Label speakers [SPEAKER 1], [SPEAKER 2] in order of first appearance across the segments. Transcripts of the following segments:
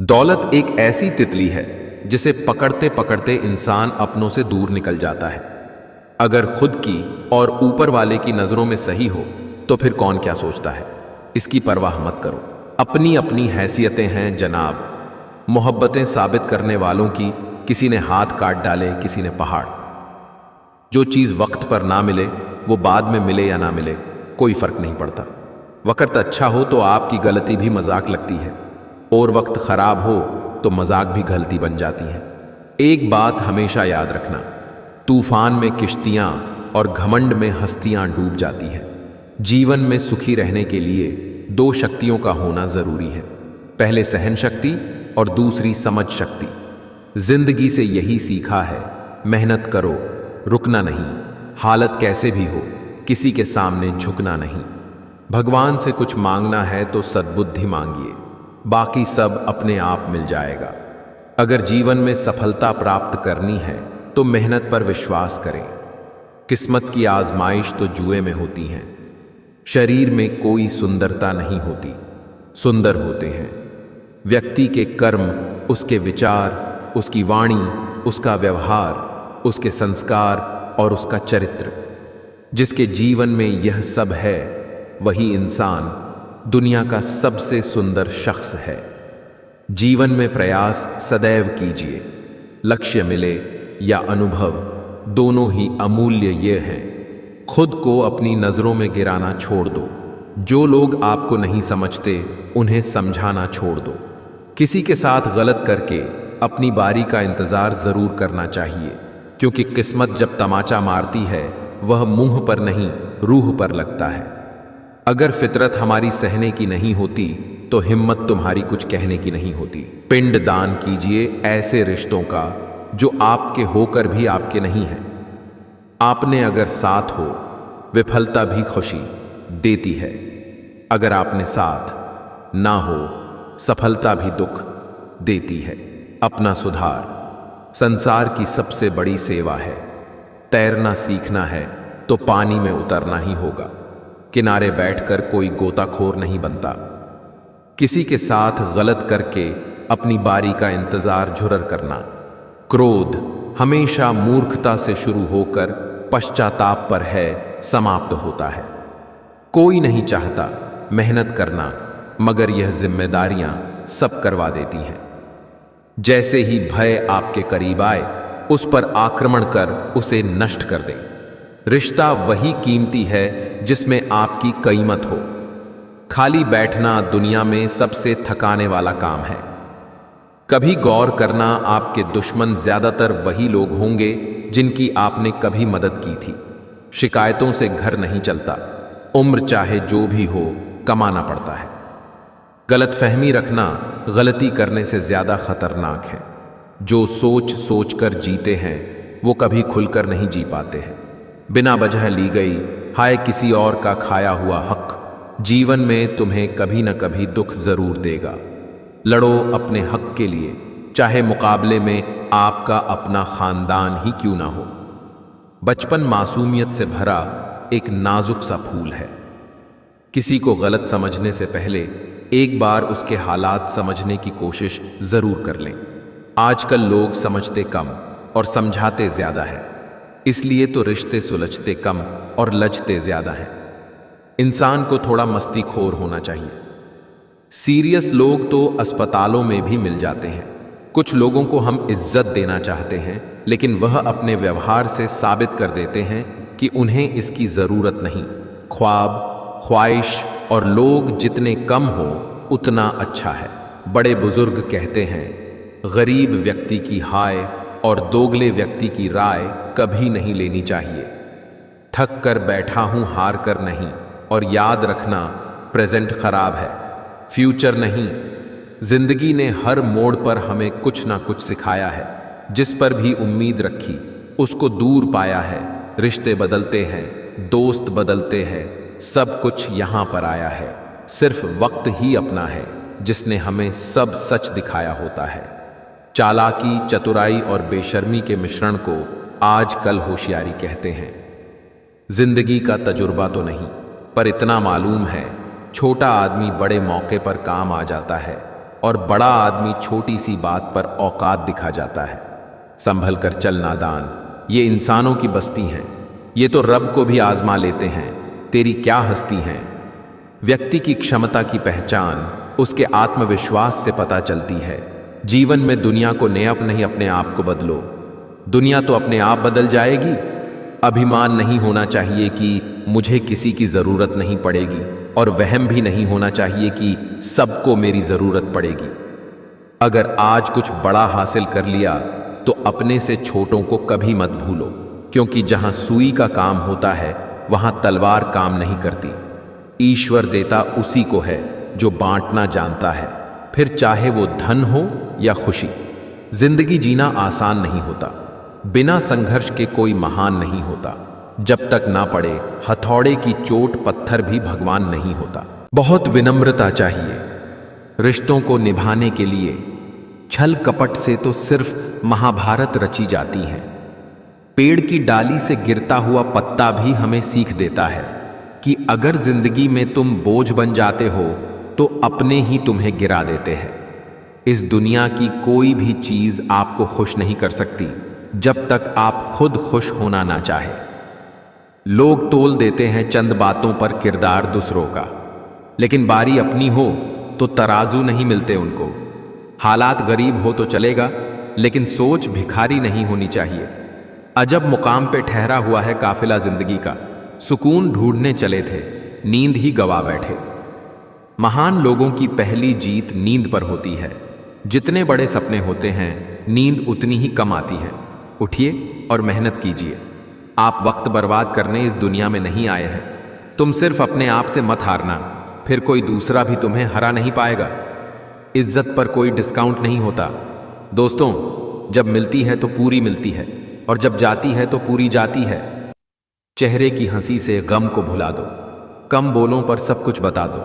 [SPEAKER 1] दौलत एक ऐसी तितली है जिसे पकड़ते पकड़ते इंसान अपनों से दूर निकल जाता है। अगर खुद की और ऊपर वाले की नजरों में सही हो तो फिर कौन क्या सोचता है, इसकी परवाह मत करो। अपनी अपनी हैसियतें हैं जनाब। मोहब्बतें साबित करने वालों की किसी ने हाथ काट डाले, किसी ने पहाड़। जो चीज वक्त पर ना मिले वो बाद में मिले या ना मिले कोई फर्क नहीं पड़ता। वक्त अच्छा हो तो आपकी गलती भी मजाक लगती है, और वक्त खराब हो तो मजाक भी गलती बन जाती है। एक बात हमेशा याद रखना, तूफान में किश्तियां और घमंड में हस्तियां डूब जाती है। जीवन में सुखी रहने के लिए दो शक्तियों का होना जरूरी है, पहले सहन शक्ति और दूसरी समझ शक्ति। जिंदगी से यही सीखा है, मेहनत करो, रुकना नहीं, हालत कैसे भी हो किसी के सामने झुकना नहीं। भगवान से कुछ मांगना है तो सद्बुद्धि मांगिए, बाकी सब अपने आप मिल जाएगा। अगर जीवन में सफलता प्राप्त करनी है तो मेहनत पर विश्वास करें। किस्मत की आजमाइश तो जुए में होती हैं। शरीर में कोई सुंदरता नहीं होती, सुंदर होते हैं व्यक्ति के कर्म, उसके विचार, उसकी वाणी, उसका व्यवहार, उसके संस्कार और उसका चरित्र। जिसके जीवन में यह सब है वही इंसान दुनिया का सबसे सुंदर शख्स है। जीवन में प्रयास सदैव कीजिए, लक्ष्य मिले या अनुभव, दोनों ही अमूल्य ये हैं। खुद को अपनी नजरों में गिराना छोड़ दो। जो लोग आपको नहीं समझते उन्हें समझाना छोड़ दो। किसी के साथ गलत करके अपनी बारी का इंतजार जरूर करना चाहिए, क्योंकि किस्मत जब तमाचा मारती है वह मुंह पर नहीं रूह पर लगता है। अगर फितरत हमारी सहने की नहीं होती तो हिम्मत तुम्हारी कुछ कहने की नहीं होती। पिंड दान कीजिए ऐसे रिश्तों का जो आपके होकर भी आपके नहीं हैं। आपने अगर साथ हो विफलता भी खुशी देती है, अगर आपने साथ ना हो सफलता भी दुख देती है। अपना सुधार संसार की सबसे बड़ी सेवा है। तैरना सीखना है तो पानी में उतरना ही होगा। किनारे बैठकर कोई गोताखोर नहीं बनता। किसी के साथ गलत करके अपनी बारी का इंतजार झुरर करना। क्रोध हमेशा मूर्खता से शुरू होकर पश्चाताप पर है समाप्त होता है। कोई नहीं चाहता मेहनत करना, मगर यह जिम्मेदारियां सब करवा देती हैं। जैसे ही भय आपके करीब आए उस पर आक्रमण कर उसे नष्ट कर दें। रिश्ता वही कीमती है जिसमें आपकी कीमत हो। खाली बैठना दुनिया में सबसे थकाने वाला काम है। कभी गौर करना, आपके दुश्मन ज्यादातर वही लोग होंगे जिनकी आपने कभी मदद की थी। शिकायतों से घर नहीं चलता। उम्र चाहे जो भी हो कमाना पड़ता है। गलतफहमी रखना गलती करने से ज्यादा खतरनाक है। जो सोच सोच कर जीते हैं वो कभी खुलकर नहीं जी पाते हैं। बिना वजह ली गई हाय किसी और का खाया हुआ हक जीवन में तुम्हें कभी न कभी दुख जरूर देगा। लड़ो अपने हक के लिए, चाहे मुकाबले में आपका अपना खानदान ही क्यों ना हो। बचपन मासूमियत से भरा एक नाजुक सा फूल है। किसी को गलत समझने से पहले एक बार उसके हालात समझने की कोशिश जरूर कर लें। आजकल लोग समझते कम और समझाते ज्यादा है, इसलिए तो रिश्ते सुलझते कम और लचते ज्यादा हैं। इंसान को थोड़ा मस्तीखोर होना चाहिए। सीरियस लोग तो अस्पतालों में भी मिल जाते हैं। कुछ लोगों को हम इज्जत देना चाहते हैं, लेकिन वह अपने व्यवहार से साबित कर देते हैं कि उन्हें इसकी जरूरत नहीं। ख्वाब, ख्वाहिश और लोग जितने कम हो उतना अच्छा है। बड़े बुजुर्ग कहते हैं, गरीब व्यक्ति की हाय और दोगले व्यक्ति की राय कभी नहीं लेनी चाहिए। थक कर बैठा हूं हार कर नहीं, और याद रखना प्रेजेंट खराब है, फ्यूचर नहीं। जिंदगी ने हर मोड़ पर हमें कुछ ना कुछ सिखाया है। जिस पर भी उम्मीद रखी उसको दूर पाया है। रिश्ते बदलते हैं, दोस्त बदलते हैं, सब कुछ यहां पर आया है। सिर्फ वक्त ही अपना है जिसने हमें सब सच दिखाया होता है। चालाकी, चतुराई और बेशर्मी के मिश्रण को आजकल होशियारी कहते हैं। जिंदगी का तजुर्बा तो नहीं, पर इतना मालूम है छोटा आदमी बड़े मौके पर काम आ जाता है। और बड़ा आदमी छोटी सी बात पर औकात दिखा जाता है। संभल कर चल नादान, ये इंसानों की बस्ती हैं, ये तो रब को भी आजमा लेते हैं, तेरी क्या हस्ती हैं। व्यक्ति की क्षमता की पहचान उसके आत्मविश्वास से पता चलती है। जीवन में दुनिया को नेप नहीं, अपने आप को बदलो, दुनिया तो अपने आप बदल जाएगी। अभिमान नहीं होना चाहिए कि मुझे किसी की जरूरत नहीं पड़ेगी, और वहम भी नहीं होना चाहिए कि सबको मेरी जरूरत पड़ेगी। अगर आज कुछ बड़ा हासिल कर लिया तो अपने से छोटों को कभी मत भूलो, क्योंकि जहां सुई का काम होता है वहां तलवार काम नहीं करती। ईश्वर देता उसी को है जो बांटना जानता है, फिर चाहे वो धन हो या खुशी। जिंदगी जीना आसान नहीं होता, बिना संघर्ष के कोई महान नहीं होता। जब तक ना पड़े हथौड़े की चोट पत्थर भी भगवान नहीं होता। बहुत विनम्रता चाहिए रिश्तों को निभाने के लिए। छल कपट से तो सिर्फ महाभारत रची जाती है। पेड़ की डाली से गिरता हुआ पत्ता भी हमें सीख देता है कि अगर जिंदगी में तुम बोझ बन जाते हो तो अपने ही तुम्हें गिरा देते हैं। इस दुनिया की कोई भी चीज आपको खुश नहीं कर सकती जब तक आप खुद खुश होना ना चाहे। लोग तोल देते हैं चंद बातों पर किरदार दूसरों का, लेकिन बारी अपनी हो तो तराजू नहीं मिलते उनको। हालात गरीब हो तो चलेगा, लेकिन सोच भिखारी नहीं होनी चाहिए। अजब मुकाम पे ठहरा हुआ है काफिला जिंदगी का, सुकून ढूंढने चले थे, नींद ही गवा बैठे। महान लोगों की पहली जीत नींद पर होती है। जितने बड़े सपने होते हैं, नींद उतनी ही कम आती है। उठिए और मेहनत कीजिए। आप वक्त बर्बाद करने इस दुनिया में नहीं आए हैं। तुम सिर्फ अपने आप से मत हारना, फिर कोई दूसरा भी तुम्हें हरा नहीं पाएगा। इज्जत पर कोई डिस्काउंट नहीं होता। दोस्तों, जब मिलती है तो पूरी मिलती है, और जब जाती है तो पूरी जाती है। चेहरे की हंसी से गम को भुला दो, कम बोलों पर सब कुछ बता दो,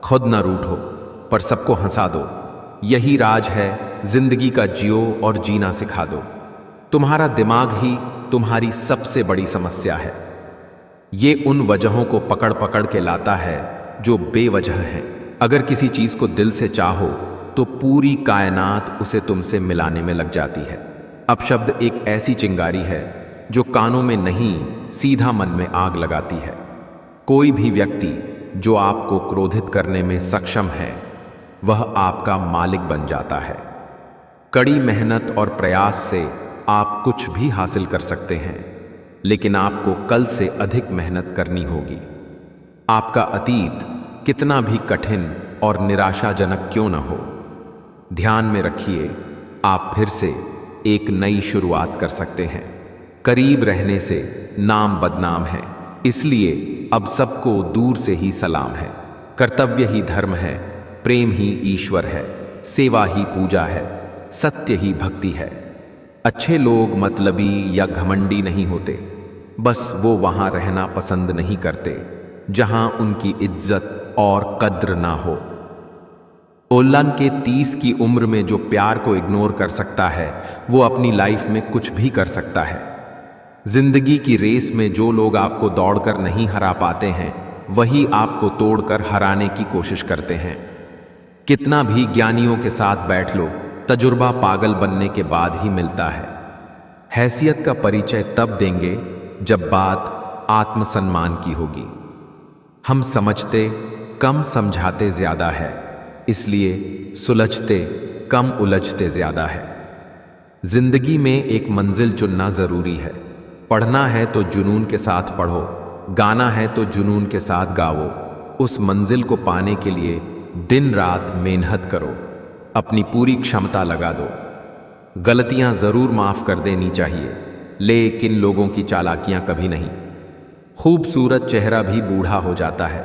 [SPEAKER 1] खुद ना रूठो पर सबको हंसा दो। यही राज है जिंदगी का, जियो और जीना सिखा दो। तुम्हारा दिमाग ही तुम्हारी सबसे बड़ी समस्या है। ये उन वजहों को पकड़ पकड़ के लाता है जो बेवजह हैं। अगर किसी चीज को दिल से चाहो तो पूरी कायनात उसे तुमसे मिलाने में लग जाती है। अपशब्द एक ऐसी चिंगारी है जो कानों में नहीं, सीधा मन में आग लगाती है। कोई भी व्यक्ति जो आपको क्रोधित करने में सक्षम है, वह आपका मालिक बन जाता है। कड़ी मेहनत और प्रयास से आप कुछ भी हासिल कर सकते हैं, लेकिन आपको कल से अधिक मेहनत करनी होगी। आपका अतीत कितना भी कठिन और निराशाजनक क्यों न हो, ध्यान में रखिए, आप फिर से एक नई शुरुआत कर सकते हैं। करीब रहने से नाम बदनाम है, इसलिए अब सबको दूर से ही सलाम है। कर्तव्य ही धर्म है, प्रेम ही ईश्वर है, सेवा ही पूजा है, सत्य ही भक्ति है। अच्छे लोग मतलबी या घमंडी नहीं होते, बस वो वहां रहना पसंद नहीं करते जहां उनकी इज्जत और कद्र ना हो। ओल्लान के 30 की उम्र में जो प्यार को इग्नोर कर सकता है, वो अपनी लाइफ में कुछ भी कर सकता है। जिंदगी की रेस में जो लोग आपको दौड़कर नहीं हरा पाते हैं, वही आपको तोड़कर हराने की कोशिश करते हैं। कितना भी ज्ञानियों के साथ बैठ लो, तजुर्बा पागल बनने के बाद ही मिलता है। हैसियत का परिचय तब देंगे जब बात आत्मसम्मान की होगी। हम समझते कम, समझाते ज्यादा है, इसलिए सुलझते कम, उलझते ज्यादा है। जिंदगी में एक मंजिल चुनना जरूरी है। पढ़ना है तो जुनून के साथ पढ़ो, गाना है तो जुनून के साथ गाओ। उस मंजिल को पाने के लिए दिन रात मेहनत करो, अपनी पूरी क्षमता लगा दो। गलतियां जरूर माफ कर देनी चाहिए, लेकिन लोगों की चालाकियां कभी नहीं। खूबसूरत चेहरा भी बूढ़ा हो जाता है,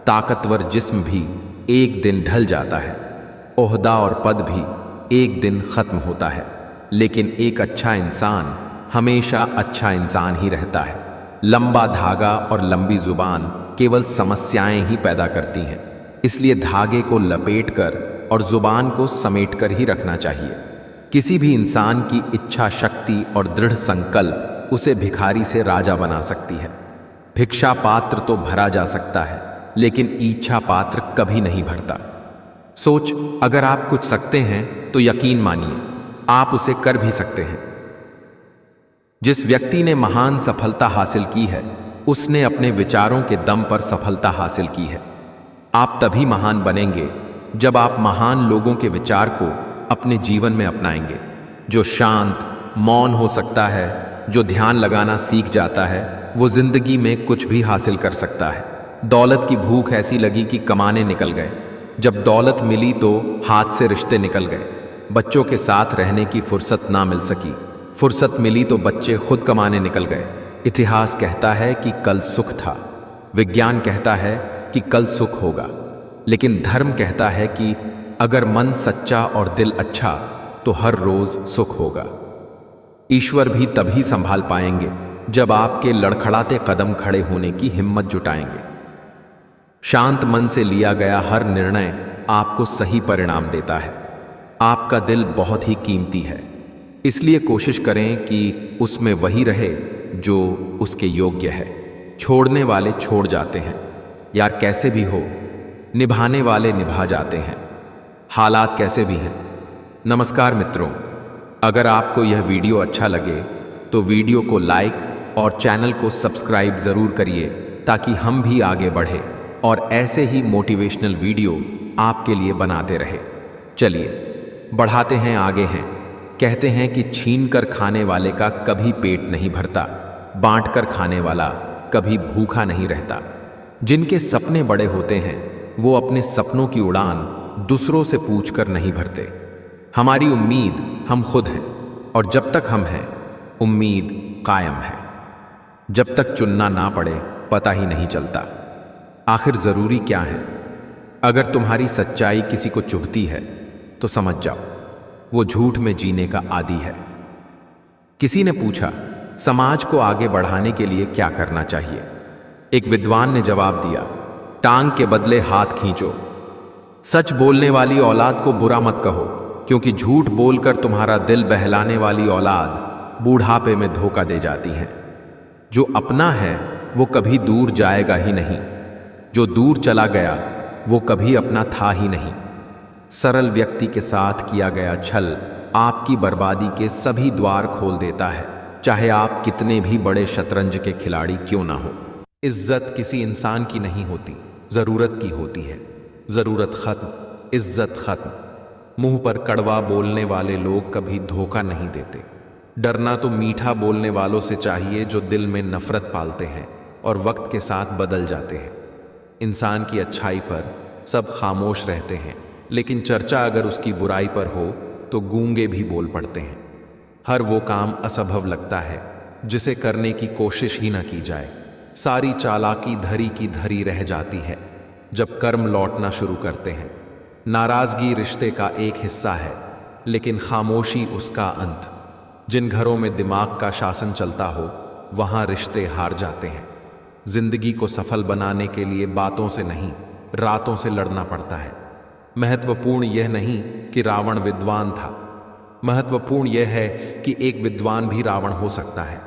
[SPEAKER 1] ताकतवर जिस्म भी एक दिन ढल जाता है, ओहदा और पद भी एक दिन खत्म होता है, लेकिन एक अच्छा इंसान हमेशा अच्छा इंसान ही रहता है। लंबा धागा और लंबी जुबान केवल समस्याएं ही पैदा करती हैं, इसलिए धागे को लपेटकर और जुबान को समेटकर ही रखना चाहिए। किसी भी इंसान की इच्छा शक्ति और दृढ़ संकल्प उसे भिखारी से राजा बना सकती है। भिक्षा पात्र तो भरा जा सकता है, लेकिन इच्छा पात्र कभी नहीं भरता। सोच, अगर आप कुछ सकते हैं तो यकीन मानिए आप उसे कर भी सकते हैं। जिस व्यक्ति ने महान सफलता हासिल की है उसने अपने विचारों के दम पर सफलता हासिल की है। आप तभी महान बनेंगे जब आप महान लोगों के विचार को अपने जीवन में अपनाएंगे। जो शांत मौन हो सकता है, जो ध्यान लगाना सीख जाता है, वो जिंदगी में कुछ भी हासिल कर सकता है। दौलत की भूख ऐसी लगी कि कमाने निकल गए। जब दौलत मिली तो हाथ से रिश्ते निकल गए। बच्चों के साथ रहने की फुर्सत ना मिल सकी। फुर्सत मिली तो बच्चे खुद कमाने निकल गए। इतिहास कहता है कि कल सुख था, विज्ञान कहता है कि कल सुख होगा, लेकिन धर्म कहता है कि अगर मन सच्चा और दिल अच्छा तो हर रोज सुख होगा। ईश्वर भी तभी संभाल पाएंगे जब आपके लड़खड़ाते कदम खड़े होने की हिम्मत जुटाएंगे। शांत मन से लिया गया हर निर्णय आपको सही परिणाम देता है। आपका दिल बहुत ही कीमती है, इसलिए कोशिश करें कि उसमें वही रहे जो उसके योग्य है। छोड़ने वाले छोड़ जाते हैं यार, कैसे भी हो। निभाने वाले निभा जाते हैं, हालात कैसे भी हैं। नमस्कार मित्रों, अगर आपको यह वीडियो अच्छा लगे तो वीडियो को लाइक और चैनल को सब्सक्राइब ज़रूर करिए ताकि हम भी आगे बढ़े और ऐसे ही मोटिवेशनल वीडियो आपके लिए बनाते रहे। चलिए बढ़ाते हैं, आगे हैं। कहते हैं कि छीन कर खाने वाले का कभी पेट नहीं भरता, बांट कर खाने वाला कभी भूखा नहीं रहता। जिनके सपने बड़े होते हैं वो अपने सपनों की उड़ान दूसरों से पूछकर नहीं भरते। हमारी उम्मीद हम खुद हैं और जब तक हम हैं उम्मीद कायम है। जब तक चुनना ना पड़े पता ही नहीं चलता आखिर ज़रूरी क्या है। अगर तुम्हारी सच्चाई किसी को चुभती है तो समझ जाओ वो झूठ में जीने का आदी है। किसी ने पूछा, समाज को आगे बढ़ाने के लिए क्या करना चाहिए? एक विद्वान ने जवाब दिया, टांग के बदले हाथ खींचो। सच बोलने वाली औलाद को बुरा मत कहो, क्योंकि झूठ बोलकर तुम्हारा दिल बहलाने वाली औलाद बूढ़ापे में धोखा दे जाती है। जो अपना है वो कभी दूर जाएगा ही नहीं, जो दूर चला गया वो कभी अपना था ही नहीं। सरल व्यक्ति के साथ किया गया छल आपकी बर्बादी के सभी द्वार खोल देता है, चाहे आप कितने भी बड़े शतरंज के खिलाड़ी क्यों ना हो। इज्जत किसी इंसान की नहीं होती, जरूरत की होती है। जरूरत खत्म, इज्जत खत्म। मुंह पर कड़वा बोलने वाले लोग कभी धोखा नहीं देते। डरना तो मीठा बोलने वालों से चाहिए जो दिल में नफरत पालते हैं और वक्त के साथ बदल जाते हैं। इंसान की अच्छाई पर सब खामोश रहते हैं, लेकिन चर्चा अगर उसकी बुराई पर हो तो गूंगे भी बोल पड़ते हैं। हर वो काम असंभव लगता है जिसे करने की कोशिश ही ना की जाए। सारी चालाकी धरी की धरी रह जाती है जब कर्म लौटना शुरू करते हैं। नाराजगी रिश्ते का एक हिस्सा है, लेकिन खामोशी उसका अंत। जिन घरों में दिमाग का शासन चलता हो वहां रिश्ते हार जाते हैं। जिंदगी को सफल बनाने के लिए बातों से नहीं, रातों से लड़ना पड़ता है। महत्वपूर्ण यह नहीं कि रावण विद्वान था, महत्वपूर्ण यह है कि एक विद्वान भी रावण हो सकता है।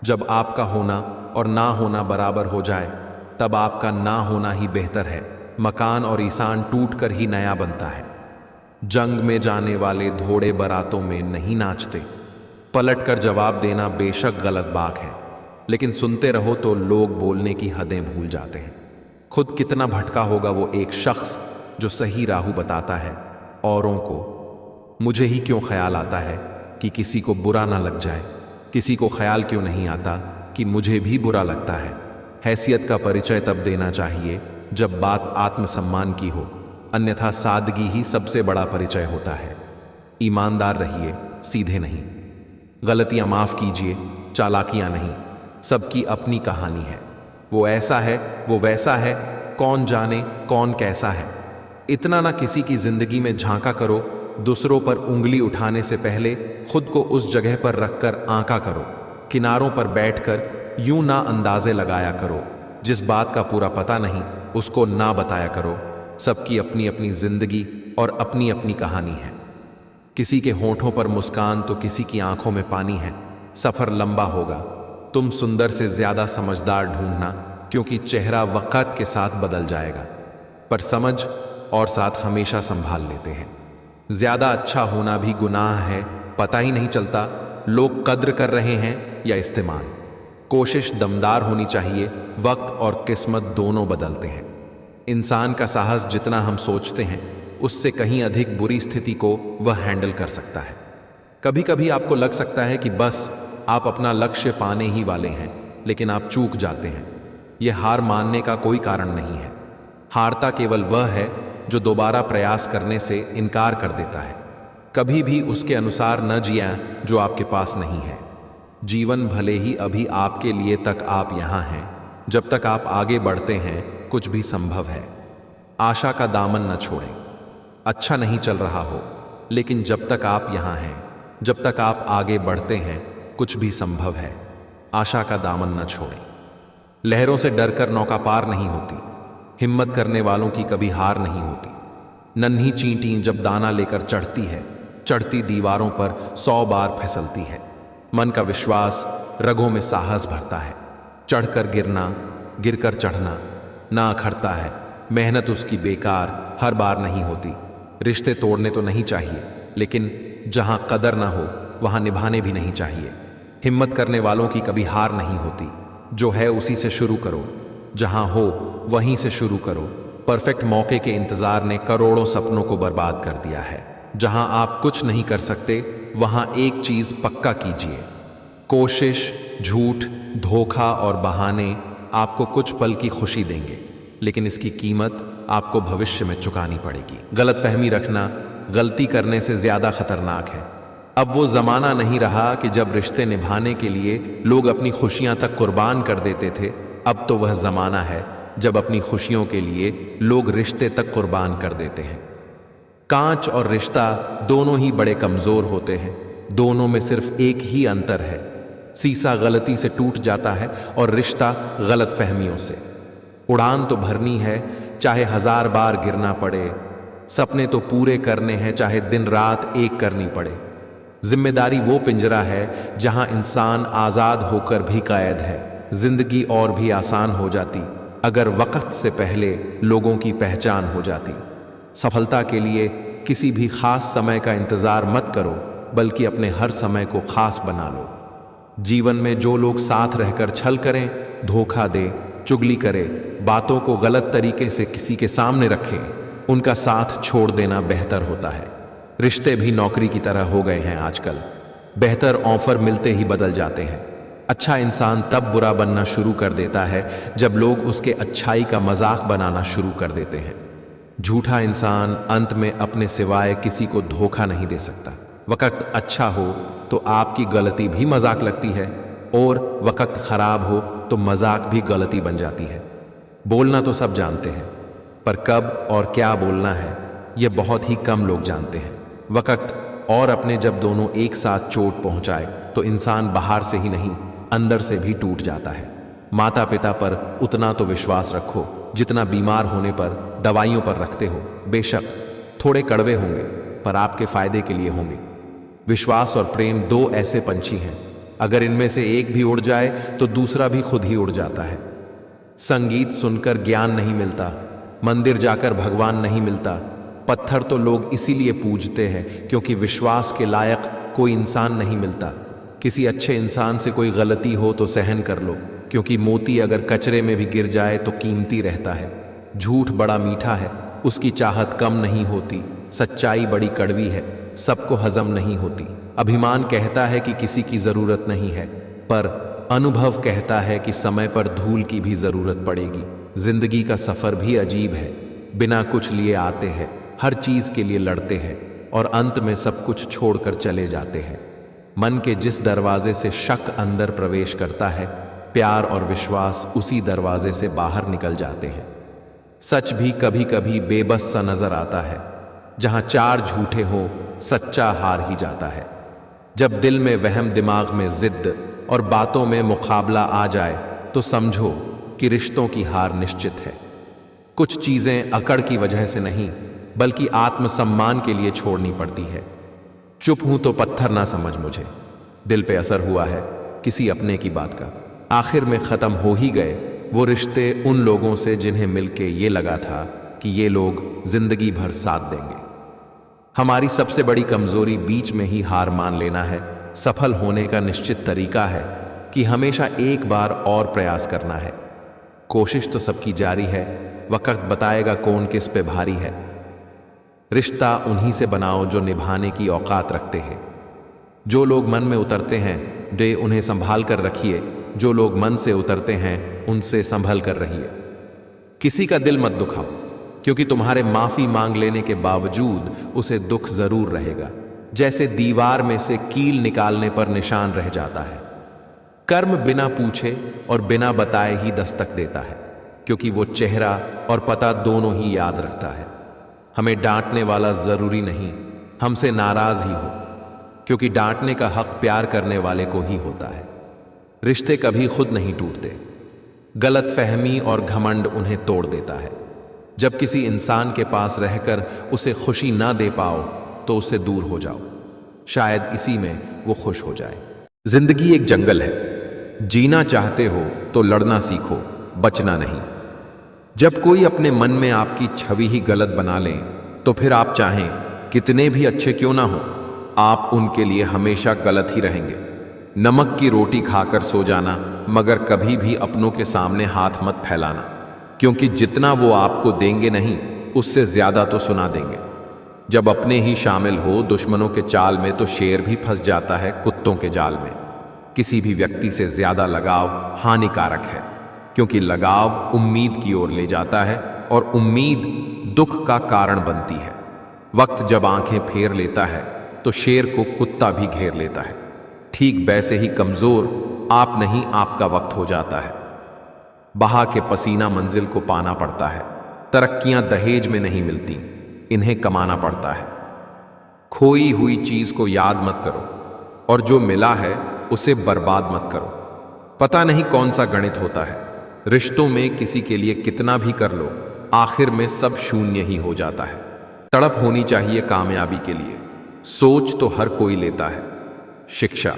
[SPEAKER 1] जब आपका होना और ना होना बराबर हो जाए तब आपका ना होना ही बेहतर है। मकान और ईसान टूट कर ही नया बनता है। जंग में जाने वाले घोड़े बारातों में नहीं नाचते। पलट कर जवाब देना बेशक गलत बात है, लेकिन सुनते रहो तो लोग बोलने की हदें भूल जाते हैं। खुद कितना भटका होगा वो एक शख्स जो सही राह बताता है औरों को। मुझे ही क्यों ख्याल आता है कि किसी को बुरा ना लग जाए, किसी को ख्याल क्यों नहीं आता कि मुझे भी बुरा लगता है। हैसियत का परिचय तब देना चाहिए जब बात आत्मसम्मान की हो, अन्यथा सादगी ही सबसे बड़ा परिचय होता है। ईमानदार रहिए, सीधे नहीं। गलतियां माफ कीजिए, चालाकियां नहीं। सबकी अपनी कहानी है। वो ऐसा है, वो वैसा है, कौन जाने कौन कैसा है। इतना ना किसी की जिंदगी में झांका करो, दूसरों पर उंगली उठाने से पहले खुद को उस जगह पर रखकर आंका करो। किनारों पर बैठकर यूं ना अंदाजे लगाया करो। जिस बात का पूरा पता नहीं उसको ना बताया करो। सबकी अपनी अपनी जिंदगी और अपनी अपनी कहानी है। किसी के होठों पर मुस्कान तो किसी की आंखों में पानी है। सफर लंबा होगा। तुम सुंदर से ज्यादा समझदार ढूंढना, क्योंकि चेहरा वक्त के साथ बदल जाएगा। पर समझ और साथ हमेशा संभाल लेते हैं। ज्यादा अच्छा होना भी गुनाह है, पता ही नहीं चलता लोग कद्र कर रहे हैं या इस्तेमाल। कोशिश दमदार होनी चाहिए, वक्त और किस्मत दोनों बदलते हैं। इंसान का साहस जितना हम सोचते हैं उससे कहीं अधिक बुरी स्थिति को वह हैंडल कर सकता है। कभी कभी आपको लग सकता है कि बस आप अपना लक्ष्य पाने ही वाले हैं, लेकिन आप चूक जाते हैं। यह हार मानने का कोई कारण नहीं है। हारता केवल वह है जो दोबारा प्रयास करने से इनकार कर देता है। कभी भी उसके अनुसार न जिया जो आपके पास नहीं है। जीवन भले ही अभी आपके लिए तक आप यहां हैं, जब तक आप आगे बढ़ते हैं कुछ भी संभव है। आशा का दामन न छोड़ें। अच्छा नहीं चल रहा हो, लेकिन जब तक आप यहां हैं, जब तक आप आगे बढ़ते हैं कुछ भी संभव है। आशा का दामन न छोड़ें। लहरों से डरकर नौका पार नहीं होती। हिम्मत करने वालों की कभी हार नहीं होती। नन्ही चींटी जब दाना लेकर चढ़ती है, चढ़ती दीवारों पर 100 बार फिसलती है। मन का विश्वास रगों में साहस भरता है। चढ़कर गिरना, गिरकर चढ़ना ना अखरता है। मेहनत उसकी बेकार हर बार नहीं होती। रिश्ते तोड़ने तो नहीं चाहिए, लेकिन जहां कदर ना हो वहां निभाने भी नहीं चाहिए। हिम्मत करने वालों की कभी हार नहीं होती। जो है उसी से शुरू करो, जहां हो वहीं से शुरू करो। परफेक्ट मौके के इंतजार ने करोड़ों सपनों को बर्बाद कर दिया है। जहां आप कुछ नहीं कर सकते वहां एक चीज पक्का कीजिए। कोशिश, झूठ, धोखा और बहाने आपको कुछ पल की खुशी देंगे, लेकिन इसकी कीमत आपको भविष्य में चुकानी पड़ेगी। गलतफहमी रखना गलती करने से ज्यादा खतरनाक है। अब वो जमाना नहीं रहा कि जब रिश्ते निभाने के लिए लोग अपनी खुशियां तक कुर्बान कर देते थे। अब तो वह जमाना है जब अपनी खुशियों के लिए लोग रिश्ते तक कुर्बान कर देते हैं। कांच और रिश्ता दोनों ही बड़े कमजोर होते हैं। दोनों में सिर्फ एक ही अंतर है, शीशा गलती से टूट जाता है और रिश्ता गलतफहमियों से। उड़ान तो भरनी है चाहे 1000 बार गिरना पड़े। सपने तो पूरे करने हैं चाहे दिन रात एक करनी पड़े। जिम्मेदारी वो पिंजरा है जहां इंसान आजाद होकर भी कैद है। जिंदगी और भी आसान हो जाती अगर वक्त से पहले लोगों की पहचान हो जाती। सफलता के लिए किसी भी खास समय का इंतजार मत करो, बल्कि अपने हर समय को खास बना लो। जीवन में जो लोग साथ रहकर छल करें, धोखा दे, चुगली करे, बातों को गलत तरीके से किसी के सामने रखें, उनका साथ छोड़ देना बेहतर होता है। रिश्ते भी नौकरी की तरह हो गए हैं आजकल। बेहतर ऑफर मिलते ही बदल जाते हैं। अच्छा इंसान तब बुरा बनना शुरू कर देता है जब लोग उसके अच्छाई का मजाक बनाना शुरू कर देते हैं। झूठा इंसान अंत में अपने सिवाय किसी को धोखा नहीं दे सकता। वक्त अच्छा हो तो आपकी गलती भी मजाक लगती है, और वक्त खराब हो तो मजाक भी गलती बन जाती है। बोलना तो सब जानते हैं, पर कब और क्या बोलना है यह बहुत ही कम लोग जानते हैं। वक्त और अपने जब दोनों एक साथ चोट पहुंचाए तो इंसान बाहर से ही नहीं अंदर से भी टूट जाता है। माता पिता पर उतना तो विश्वास रखो जितना बीमार होने पर दवाइयों पर रखते हो। बेशक थोड़े कड़वे होंगे, पर आपके फायदे के लिए होंगे। विश्वास और प्रेम दो ऐसे पंछी हैं, अगर इनमें से एक भी उड़ जाए तो दूसरा भी खुद ही उड़ जाता है। संगीत सुनकर ज्ञान नहीं मिलता, मंदिर जाकर भगवान नहीं मिलता। पत्थर तो लोग इसीलिए पूजते हैं क्योंकि विश्वास के लायक कोई इंसान नहीं मिलता। किसी अच्छे इंसान से कोई गलती हो तो सहन कर लो, क्योंकि मोती अगर कचरे में भी गिर जाए तो कीमती रहता है। झूठ बड़ा मीठा है, उसकी चाहत कम नहीं होती। सच्चाई बड़ी कड़वी है, सबको हजम नहीं होती। अभिमान कहता है कि किसी की जरूरत नहीं है, पर अनुभव कहता है कि समय पर धूल की भी जरूरत पड़ेगी। जिंदगी का सफर भी अजीब है। बिना कुछ लिए आते हैं, हर चीज के लिए लड़ते हैं और अंत में सब कुछ छोड़कर चले जाते हैं। मन के जिस दरवाजे से शक अंदर प्रवेश करता है, प्यार और विश्वास उसी दरवाजे से बाहर निकल जाते हैं। सच भी कभी कभी बेबस सा नजर आता है। जहां 4 झूठे हो, सच्चा हार ही जाता है। जब दिल में वहम, दिमाग में जिद और बातों में मुकाबला आ जाए तो समझो कि रिश्तों की हार निश्चित है। कुछ चीजें अकड़ की वजह से नहीं, बल्कि आत्मसम्मान के लिए छोड़नी पड़ती है। चुप हूं तो पत्थर ना समझ मुझे, दिल पे असर हुआ है किसी अपने की बात का। आखिर में खत्म हो ही गए वो रिश्ते उन लोगों से जिन्हें मिलके ये लगा था कि ये लोग जिंदगी भर साथ देंगे। हमारी सबसे बड़ी कमजोरी बीच में ही हार मान लेना है। सफल होने का निश्चित तरीका है कि हमेशा एक बार और प्रयास करना है। कोशिश तो सबकी जारी है, वक्त बताएगा कौन किस पे भारी है। रिश्ता उन्हीं से बनाओ जो निभाने की औकात रखते हैं। जो लोग मन में उतरते हैं डे उन्हें संभाल कर रखिए, जो लोग मन से उतरते हैं उनसे संभल कर रहिए। किसी का दिल मत दुखाओ, क्योंकि तुम्हारे माफी मांग लेने के बावजूद उसे दुख जरूर रहेगा, जैसे दीवार में से कील निकालने पर निशान रह जाता है। कर्म बिना पूछे और बिना बताए ही दस्तक देता है, क्योंकि वो चेहरा और पता दोनों ही याद रखता है। हमें डांटने वाला जरूरी नहीं, हमसे नाराज ही हो, क्योंकि डांटने का हक प्यार करने वाले को ही होता है। रिश्ते कभी खुद नहीं टूटते, गलत फहमी और घमंड उन्हें तोड़ देता है। जब किसी इंसान के पास रहकर उसे खुशी ना दे पाओ तो उससे दूर हो जाओ, शायद इसी में वो खुश हो जाए। जिंदगी एक जंगल है, जीना चाहते हो तो लड़ना सीखो, बचना नहीं। जब कोई अपने मन में आपकी छवि ही गलत बना ले, तो फिर आप चाहें कितने भी अच्छे क्यों ना हो, आप उनके लिए हमेशा गलत ही रहेंगे। नमक की रोटी खाकर सो जाना, मगर कभी भी अपनों के सामने हाथ मत फैलाना, क्योंकि जितना वो आपको देंगे नहीं, उससे ज्यादा तो सुना देंगे। जब अपने ही शामिल हो दुश्मनों के चाल में, तो शेर भी फंस जाता है कुत्तों के जाल में। किसी भी व्यक्ति से ज्यादा लगाव हानिकारक है, क्योंकि लगाव उम्मीद की ओर ले जाता है और उम्मीद दुख का कारण बनती है। वक्त जब आंखें फेर लेता है तो शेर को कुत्ता भी घेर लेता है। ठीक वैसे ही कमजोर आप नहीं, आपका वक्त हो जाता है। बहा के पसीना मंजिल को पाना पड़ता है। तरक्कियां दहेज में नहीं मिलती, इन्हें कमाना पड़ता है। खोई हुई चीज को याद मत करो, और जो मिला है उसे बर्बाद मत करो। पता नहीं कौन सा गणित होता है, रिश्तों में किसी के लिए कितना भी कर लो, आखिर में सब शून्य ही हो जाता है। तड़प होनी चाहिए कामयाबी के लिए, सोच तो हर कोई लेता है। शिक्षा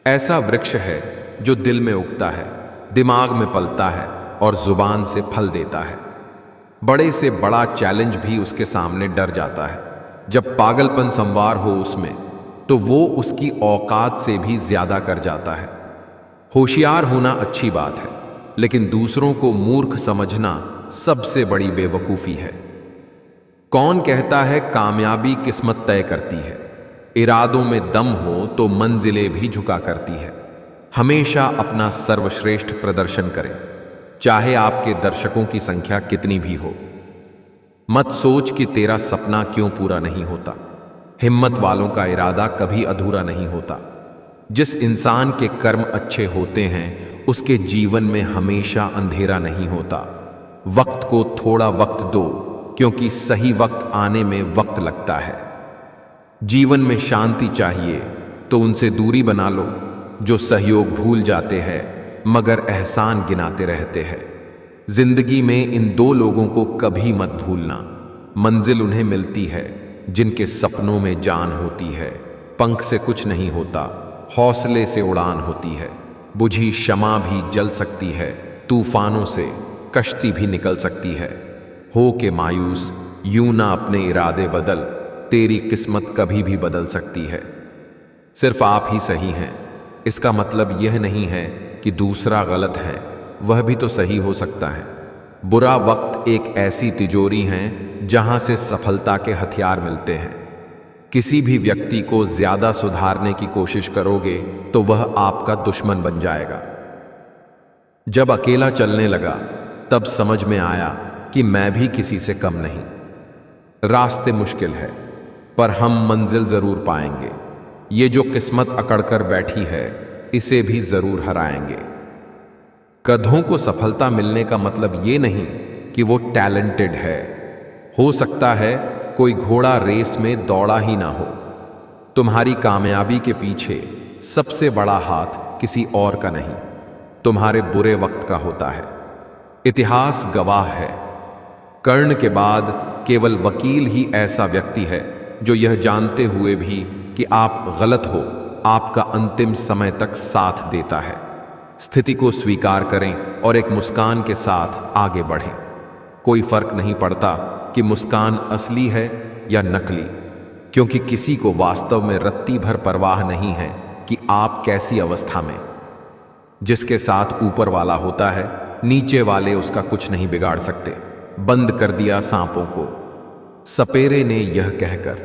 [SPEAKER 1] ऐसा वृक्ष है जो दिल में उगता है, दिमाग में पलता है और जुबान से फल देता है। बड़े से बड़ा चैलेंज भी उसके सामने डर जाता है। जब पागलपन संवार हो उसमें, तो वो उसकी औकात से भी ज्यादा कर जाता है। होशियार होना अच्छी बात है, लेकिन दूसरों को मूर्ख समझना सबसे बड़ी बेवकूफी है। कौन कहता है कामयाबी किस्मत तय करती है? इरादों में दम हो तो मंजिलें भी झुका करती है। हमेशा अपना सर्वश्रेष्ठ प्रदर्शन करें, चाहे आपके दर्शकों की संख्या कितनी भी हो। मत सोच कि तेरा सपना क्यों पूरा नहीं होता। हिम्मत वालों का इरादा कभी अधूरा नहीं होता। जिस इंसान के कर्म अच्छे होते हैं, उसके जीवन में हमेशा अंधेरा नहीं होता। वक्त को थोड़ा वक्त दो, क्योंकि सही वक्त आने में वक्त लगता है। जीवन में शांति चाहिए तो उनसे दूरी बना लो जो सहयोग भूल जाते हैं मगर एहसान गिनाते रहते हैं। जिंदगी में इन दो लोगों को कभी मत भूलना। मंजिल उन्हें मिलती है जिनके सपनों में जान होती है। पंख से कुछ नहीं होता, हौसले से उड़ान होती है। बुझी शमा भी जल सकती है, तूफानों से कश्ती भी निकल सकती है। हो के मायूस यूं ना अपने इरादे बदल, तेरी किस्मत कभी भी बदल सकती है। सिर्फ आप ही सही हैं, इसका मतलब यह नहीं है कि दूसरा गलत है, वह भी तो सही हो सकता है। बुरा वक्त एक ऐसी तिजोरी है जहां से सफलता के हथियार मिलते हैं। किसी भी व्यक्ति को ज्यादा सुधारने की कोशिश करोगे तो वह आपका दुश्मन बन जाएगा। जब अकेला चलने लगा तब समझ में आया कि मैं भी किसी से कम नहीं। रास्ते मुश्किल है पर हम मंजिल जरूर पाएंगे। ये जो किस्मत अकड़कर बैठी है इसे भी जरूर हराएंगे। गधों को सफलता मिलने का मतलब ये नहीं कि वो टैलेंटेड है। हो सकता है कोई घोड़ा रेस में दौड़ा ही ना हो। तुम्हारी कामयाबी के पीछे सबसे बड़ा हाथ किसी और का नहीं, तुम्हारे बुरे वक्त का होता है। इतिहास गवाह है, कर्ण के बाद केवल वकील ही ऐसा व्यक्ति है जो यह जानते हुए भी कि आप गलत हो, आपका अंतिम समय तक साथ देता है। स्थिति को स्वीकार करें और एक मुस्कान के साथ आगे बढ़ें। कोई फर्क नहीं पड़ता कि मुस्कान असली है या नकली, क्योंकि किसी को वास्तव में रत्ती भर परवाह नहीं है कि आप कैसी अवस्था में। जिसके साथ ऊपर वाला होता है, नीचे वाले उसका कुछ नहीं बिगाड़ सकते। बंद कर दिया सांपों को सपेरे ने यह कहकर,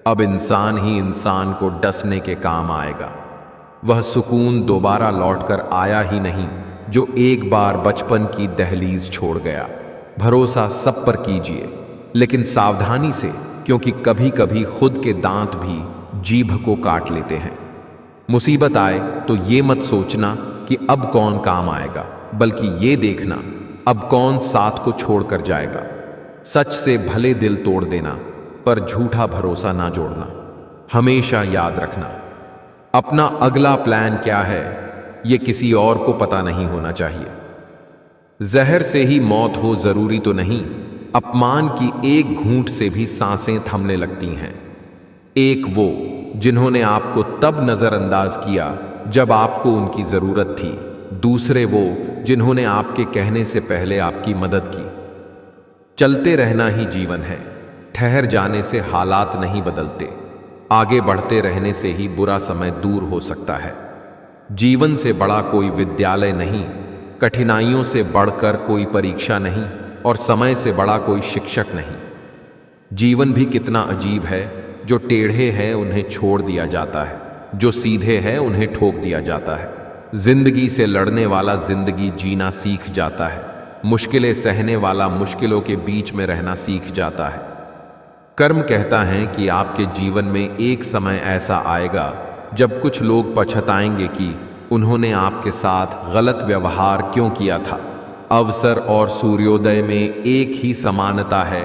[SPEAKER 1] अब इंसान ही इंसान को डसने के काम आएगा। वह सुकून दोबारा लौटकर आया ही नहीं जो एक बार बचपन की दहलीज छोड़ गया। भरोसा सब पर कीजिए, लेकिन सावधानी से, क्योंकि कभी कभी खुद के दांत भी जीभ को काट लेते हैं। मुसीबत आए तो ये मत सोचना कि अब कौन काम आएगा, बल्कि ये देखना अब कौन साथ को छोड़कर जाएगा। सच से भले दिल तोड़ देना, पर झूठा भरोसा ना जोड़ना। हमेशा याद रखना, अपना अगला प्लान क्या है ये किसी और को पता नहीं होना चाहिए। जहर से ही मौत हो जरूरी तो नहीं, अपमान की एक घूंट से भी सांसें थमने लगती हैं। एक वो जिन्होंने आपको तब नजरअंदाज किया जब आपको उनकी जरूरत थी, दूसरे वो जिन्होंने आपके कहने से पहले आपकी मदद की। चलते रहना ही जीवन है, ठहर जाने से हालात नहीं बदलते। आगे बढ़ते रहने से ही बुरा समय दूर हो सकता है। जीवन से बड़ा कोई विद्यालय नहीं, कठिनाइयों से बढ़कर कोई परीक्षा नहीं, और समय से बड़ा कोई शिक्षक नहीं। जीवन भी कितना अजीब है, जो टेढ़े हैं उन्हें छोड़ दिया जाता है, जो सीधे हैं उन्हें ठोक दिया जाता है। जिंदगी से लड़ने वाला जिंदगी जीना सीख जाता है, मुश्किलें सहने वाला मुश्किलों के बीच में रहना सीख जाता है। कर्म कहता है कि आपके जीवन में एक समय ऐसा आएगा जब कुछ लोग पछताएंगे कि उन्होंने आपके साथ गलत व्यवहार क्यों किया था। अवसर और सूर्योदय में एक ही समानता है,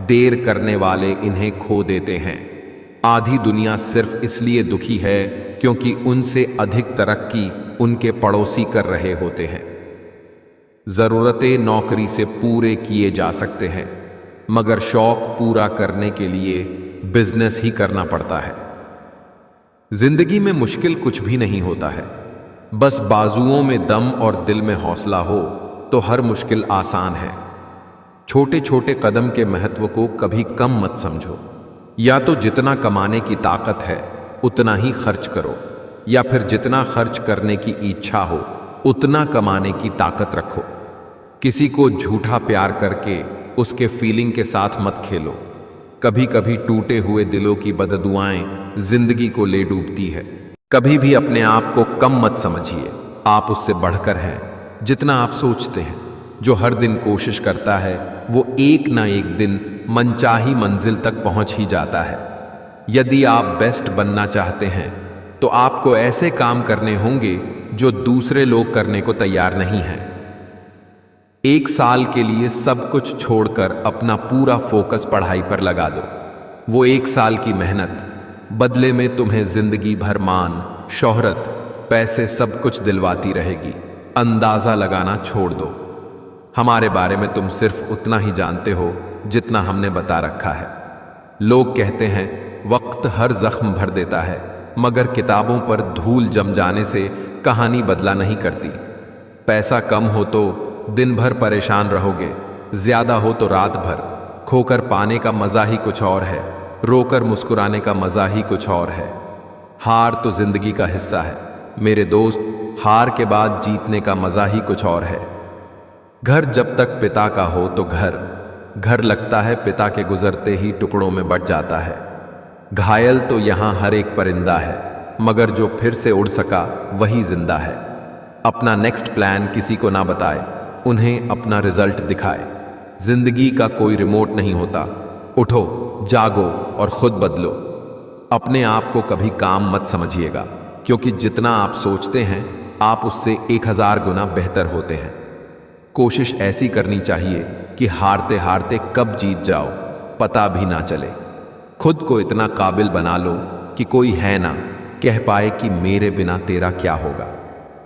[SPEAKER 1] देर करने वाले इन्हें खो देते हैं। आधी दुनिया सिर्फ इसलिए दुखी है क्योंकि उनसे अधिक तरक्की उनके पड़ोसी कर रहे होते हैं। जरूरतें नौकरी से पूरे किए जा सकते हैं, मगर शौक पूरा करने के लिए बिजनेस ही करना पड़ता है। जिंदगी में मुश्किल कुछ भी नहीं होता है, बस बाजुओं में दम और दिल में हौसला हो तो हर मुश्किल आसान है। छोटे छोटे कदम के महत्व को कभी कम मत समझो। या तो जितना कमाने की ताकत है उतना ही खर्च करो, या फिर जितना खर्च करने की इच्छा हो उतना कमाने की ताकत रखो। किसी को झूठा प्यार करके उसके फीलिंग के साथ मत खेलो। कभी कभी टूटे हुए दिलों की बददुआएं जिंदगी को ले डूबती है। कभी भी अपने आप को कम मत समझिए, आप उससे बढ़कर हैं जितना आप सोचते हैं। जो हर दिन कोशिश करता है वो एक ना एक दिन मनचाही मंजिल तक पहुंच ही जाता है। यदि आप बेस्ट बनना चाहते हैं तो आपको ऐसे काम करने होंगे जो दूसरे लोग करने को तैयार नहीं हैं। एक साल के लिए सब कुछ छोड़कर अपना पूरा फोकस पढ़ाई पर लगा दो। वो एक साल की मेहनत बदले में तुम्हें जिंदगी भर मान, शोहरत, पैसे सब कुछ दिलवाती रहेगी। अंदाजा लगाना छोड़ दो। हमारे बारे में तुम सिर्फ उतना ही जानते हो जितना हमने बता रखा है। लोग कहते हैं वक्त हर जख्म भर देता है, मगर किताबों पर धूल जम जाने से कहानी बदला नहीं करती। पैसा कम हो तो दिन भर परेशान रहोगे, ज्यादा हो तो रात भर। खोकर पाने का मजा ही कुछ और है, रोकर मुस्कुराने का मजा ही कुछ और है। हार तो जिंदगी का हिस्सा है मेरे दोस्त, हार के बाद जीतने का मजा ही कुछ और है। घर जब तक पिता का हो तो घर लगता है पिता के गुजरते ही टुकड़ों में बट जाता है। घायल तो यहाँ हर एक परिंदा है, मगर जो फिर से उड़ सका वही जिंदा है। अपना नेक्स्ट प्लान किसी को ना बताए, उन्हें अपना रिजल्ट दिखाए। जिंदगी का कोई रिमोट नहीं होता। उठो, जागो और खुद बदलो। अपने आप को कभी काम मत समझिएगा, क्योंकि जितना आप सोचते हैं आप उससे 1000 गुना बेहतर होते हैं। कोशिश ऐसी करनी चाहिए कि हारते हारते कब जीत जाओ पता भी ना चले। खुद को इतना काबिल बना लो कि कोई है ना कह पाए कि मेरे बिना तेरा क्या होगा।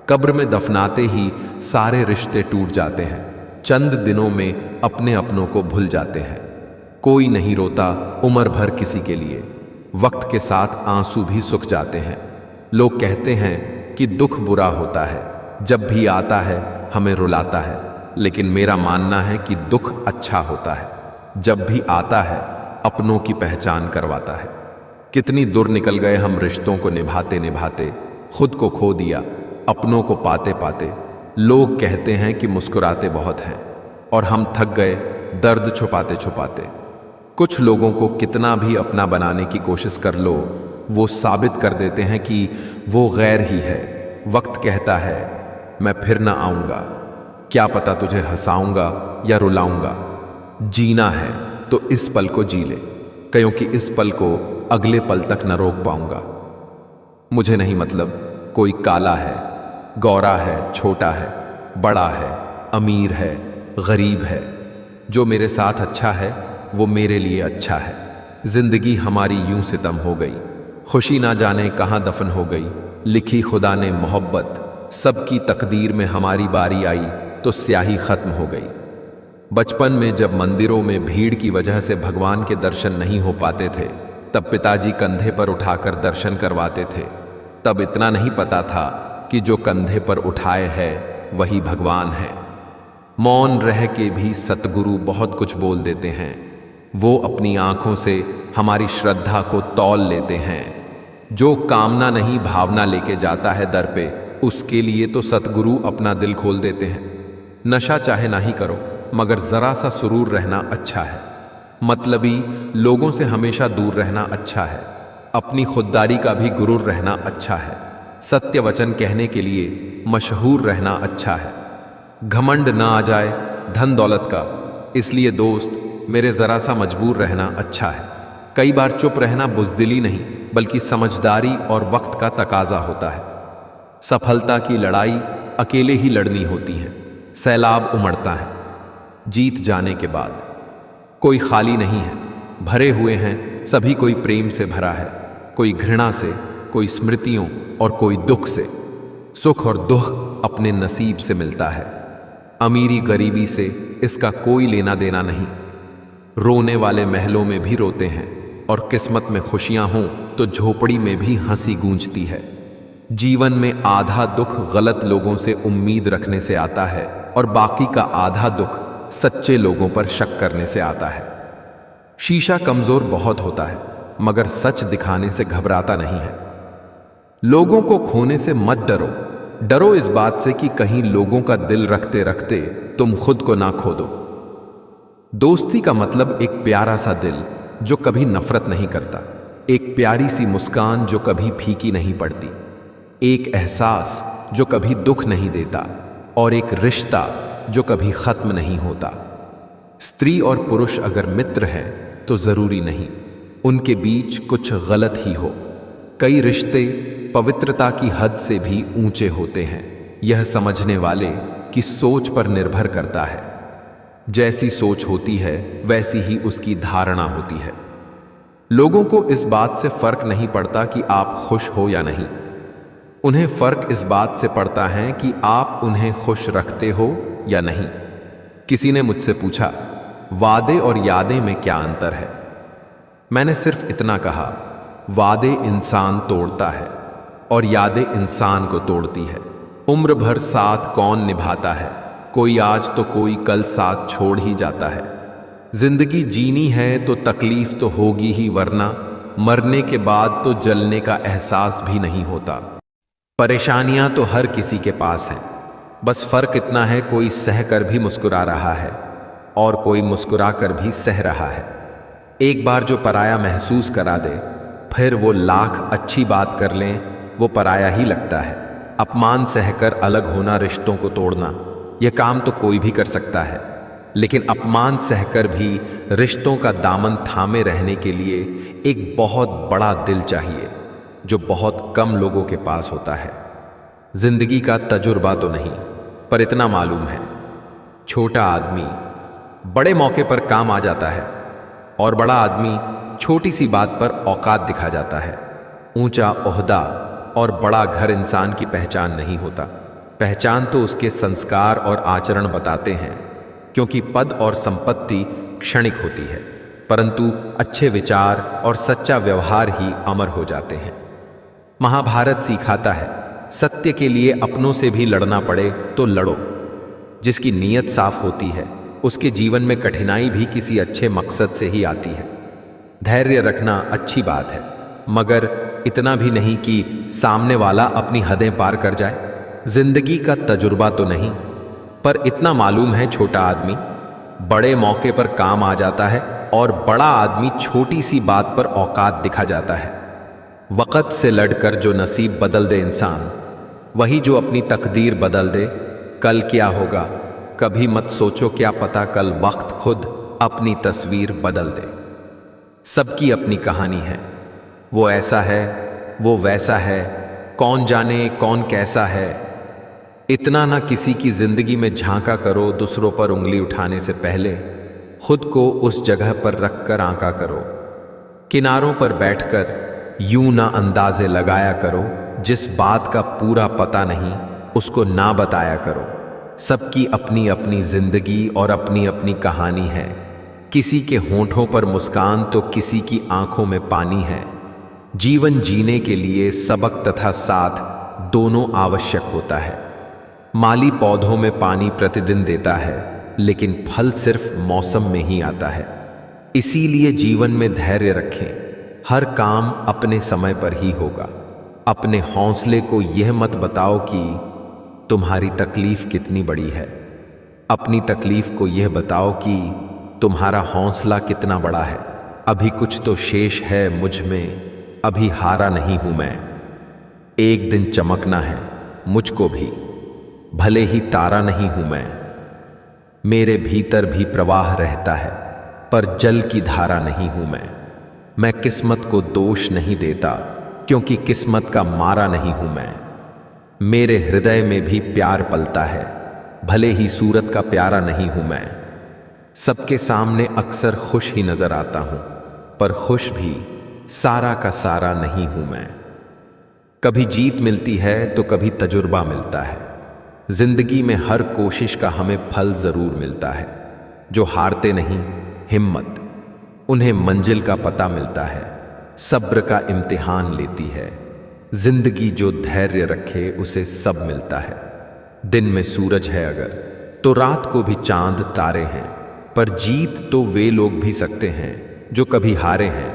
[SPEAKER 1] कब्र में दफनाते ही सारे रिश्ते टूट जाते हैं। चंद दिनों में अपने अपनों को भूल जाते हैं। कोई नहीं रोता उम्र भर किसी के लिए, वक्त के साथ आंसू भी सूख जाते हैं। लोग कहते हैं कि दुख बुरा होता है, जब भी आता है हमें रुलाता है, लेकिन मेरा मानना है कि दुख अच्छा होता है। जब भी आता है अपनों की पहचान करवाता है। कितनी दूर निकल गए हम रिश्तों को निभाते निभाते, खुद को खो दिया अपनों को पाते पाते। लोग कहते हैं कि मुस्कुराते बहुत हैं और हम थक गए दर्द छुपाते छुपाते। कुछ लोगों को कितना भी अपना बनाने की कोशिश कर लो, वो साबित कर देते हैं कि वो गैर ही है। वक्त कहता है मैं फिर ना आऊंगा, क्या पता तुझे हंसाऊंगा या रुलाऊंगा। जीना है तो इस पल को जी ले, क्योंकि इस पल को अगले पल तक न रोक पाऊंगा। मुझे नहीं मतलब कोई काला है, गोरा है, छोटा है, बड़ा है, अमीर है, गरीब है। जो मेरे साथ अच्छा है वो मेरे लिए अच्छा है। जिंदगी हमारी यूं सितम हो गई, खुशी ना जाने कहां दफन हो गई। लिखी खुदा ने मोहब्बत, सबकी तकदीर में हमारी बारी आई तो स्याही खत्म हो गई। बचपन में जब मंदिरों में भीड़ की वजह से भगवान के दर्शन नहीं हो पाते थे, तब पिताजी कंधे पर उठाकर दर्शन करवाते थे। तब इतना नहीं पता था कि जो कंधे पर उठाए है वही भगवान है। मौन रह के भी सतगुरु बहुत कुछ बोल देते हैं। वो अपनी आंखों से हमारी श्रद्धा को तौल लेते हैं। जो कामना नहीं भावना लेके जाता है दर पे, उसके लिए तो सतगुरु अपना दिल खोल देते हैं। नशा चाहे ना ही करो, मगर जरा सा सुरूर रहना अच्छा है। मतलबी लोगों से हमेशा दूर रहना अच्छा है। अपनी खुददारी का भी गुरूर रहना अच्छा है। सत्य वचन कहने के लिए मशहूर रहना अच्छा है। घमंड ना आ जाए धन दौलत का, इसलिए दोस्त मेरे जरा सा मजबूर रहना अच्छा है। कई बार चुप रहना बुज़दिली नहीं, बल्कि समझदारी और वक्त का तकाजा होता है। सफलता की लड़ाई अकेले ही लड़नी होती है। सैलाब उमड़ता है जीत जाने के बाद। कोई खाली नहीं है, भरे हुए हैं सभी। कोई प्रेम से भरा है, कोई घृणा से, कोई स्मृतियों और कोई दुख से। सुख और दुख अपने नसीब से मिलता है। अमीरी गरीबी से इसका कोई लेना देना नहीं। रोने वाले महलों में भी रोते हैं, और किस्मत में खुशियां हों तो झोपड़ी में भी हंसी गूंजती है। जीवन में आधा दुख गलत लोगों से उम्मीद रखने से आता है, और बाकी का आधा दुख सच्चे लोगों पर शक करने से आता है। शीशा कमजोर बहुत होता है, मगर सच दिखाने से घबराता नहीं है। लोगों को खोने से मत डरो, डरो इस बात से कि कहीं लोगों का दिल रखते रखते तुम खुद को ना खो दो। दोस्ती का मतलब एक प्यारा सा दिल जो कभी नफरत नहीं करता, एक प्यारी सी मुस्कान जो कभी फीकी नहीं पड़ती, एक एहसास जो कभी दुख नहीं देता, और एक रिश्ता जो कभी खत्म नहीं होता। स्त्री और पुरुष अगर मित्र हैं तो जरूरी नहीं उनके बीच कुछ गलत ही हो। कई रिश्ते पवित्रता की हद से भी ऊंचे होते हैं। यह समझने वाले की सोच पर निर्भर करता है। जैसी सोच होती है वैसी ही उसकी धारणा होती है। लोगों को इस बात से फर्क नहीं पड़ता कि आप खुश हो या नहीं। उन्हें फर्क इस बात से पड़ता है कि आप उन्हें खुश रखते हो या नहीं। किसी ने मुझसे पूछा, वादे और यादें में क्या अंतर है? मैंने सिर्फ इतना कहा, वादे इंसान तोड़ता है और यादें इंसान को तोड़ती है। उम्र भर साथ कौन निभाता है? कोई आज तो कोई कल साथ छोड़ ही जाता है। जिंदगी जीनी है तो तकलीफ तो होगी ही, वरना मरने के बाद तो जलने का एहसास भी नहीं होता। परेशानियां तो हर किसी के पास हैं, बस फर्क इतना है कोई सह कर भी मुस्कुरा रहा है और कोई मुस्कुरा कर भी सह रहा है। एक बार जो पराया महसूस करा दे, फिर वो लाख अच्छी बात कर लें वो पराया ही लगता है। अपमान सहकर अलग होना, रिश्तों को तोड़ना, यह काम तो कोई भी कर सकता है, लेकिन अपमान सहकर भी रिश्तों का दामन थामे रहने के लिए एक बहुत बड़ा दिल चाहिए, जो बहुत कम लोगों के पास होता है। जिंदगी का तजुर्बा तो नहीं, पर इतना मालूम है, छोटा आदमी बड़े मौके पर काम आ जाता है और बड़ा आदमी छोटी सी बात पर औकात दिखा जाता है। ऊंचा ओहदा और बड़ा घर इंसान की पहचान नहीं होता। पहचान तो उसके संस्कार और आचरण बताते हैं, क्योंकि पद और संपत्ति क्षणिक होती है, परंतु अच्छे विचार और सच्चा व्यवहार ही अमर हो जाते हैं। महाभारत सिखाता है, सत्य के लिए अपनों से भी लड़ना पड़े तो लड़ो। जिसकी नीयत साफ होती है उसके जीवन में कठिनाई भी किसी अच्छे मकसद से ही आती है। धैर्य रखना अच्छी बात है, मगर इतना भी नहीं कि सामने वाला अपनी हदें पार कर जाए। जिंदगी का तजुर्बा तो नहीं, पर इतना मालूम है छोटा आदमी बड़े मौके पर काम आ जाता है और बड़ा आदमी छोटी सी बात पर औकात दिखा जाता है। वक़्त से लड़कर जो नसीब बदल दे इंसान, वही जो अपनी तकदीर बदल दे। कल क्या होगा कभी मत सोचो, क्या पता कल वक्त खुद अपनी तस्वीर बदल दे। सबकी अपनी कहानी है, वो ऐसा है वो वैसा है, कौन जाने कौन कैसा है। इतना ना किसी की जिंदगी में झांका करो, दूसरों पर उंगली उठाने से पहले खुद को उस जगह पर रखकर आंका करो। किनारों पर बैठकर यूं ना अंदाजे लगाया करो, जिस बात का पूरा पता नहीं उसको ना बताया करो। सबकी अपनी अपनी जिंदगी और अपनी अपनी कहानी है। किसी के होंठों पर मुस्कान तो किसी की आंखों में पानी है। जीवन जीने के लिए सबक तथा साथ दोनों आवश्यक होता है। माली पौधों में पानी प्रतिदिन देता है, लेकिन फल सिर्फ मौसम में ही आता है। इसीलिए जीवन में धैर्य रखें, हर काम अपने समय पर ही होगा। अपने हौसले को यह मत बताओ कि तुम्हारी तकलीफ कितनी बड़ी है, अपनी तकलीफ को यह बताओ कि तुम्हारा हौसला कितना बड़ा है। अभी कुछ तो शेष है मुझ में, अभी हारा नहीं हूं मैं। एक दिन चमकना है मुझको भी, भले ही तारा नहीं हूं मैं। मेरे भीतर भी प्रवाह रहता है, पर जल की धारा नहीं हूं मैं। मैं किस्मत को दोष नहीं देता, क्योंकि किस्मत का मारा नहीं हूं मैं। मेरे हृदय में भी प्यार पलता है, भले ही सूरत का प्यारा नहीं हूं मैं। सबके सामने अक्सर खुश ही नजर आता हूं, पर खुश भी सारा का सारा नहीं हूं मैं। कभी जीत मिलती है तो कभी तजुर्बा मिलता है। जिंदगी में हर कोशिश का हमें फल जरूर मिलता है। जो हारते नहीं हिम्मत, उन्हें मंजिल का पता मिलता है। सब्र का इम्तिहान लेती है जिंदगी, जो धैर्य रखे उसे सब मिलता है। दिन में सूरज है अगर, तो रात को भी चांद तारे हैं। पर जीत तो वे लोग भी सकते हैं जो कभी हारे हैं।